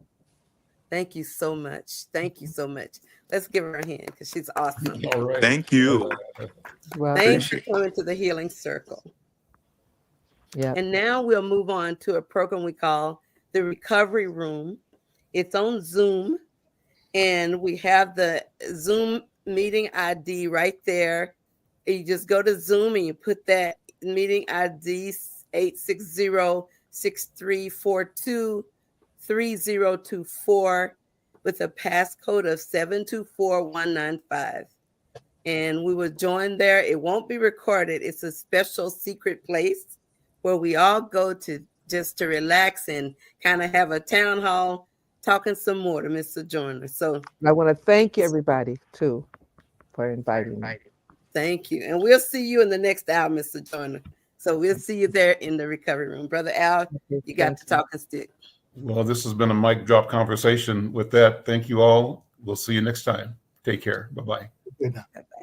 Thank you so much. Thank you so much. Let's give her a hand because she's awesome. All right. Thank you. Well, Thanks for coming to the Healing Circle. yeah. And now we'll move on to a program we call the Recovery Room. It's on Zoom, and we have the Zoom meeting ID right there. You just go to Zoom and you put that meeting ID 860-6342-3024 with a passcode of 724195. And we will join there. It won't be recorded. It's a special secret place where we all go to just to relax and kind of have a town hall talking some more to Mr. Joyner. So I want to thank everybody too for inviting me. thank you. And we'll see you in the next hour, Mr. Joyner. So we'll see you there in the recovery room. Brother Al, you got the talking stick. Well, this has been a mic drop conversation. With that, thank you all. We'll see you next time. Take care. Bye-bye. Good night. Bye-bye.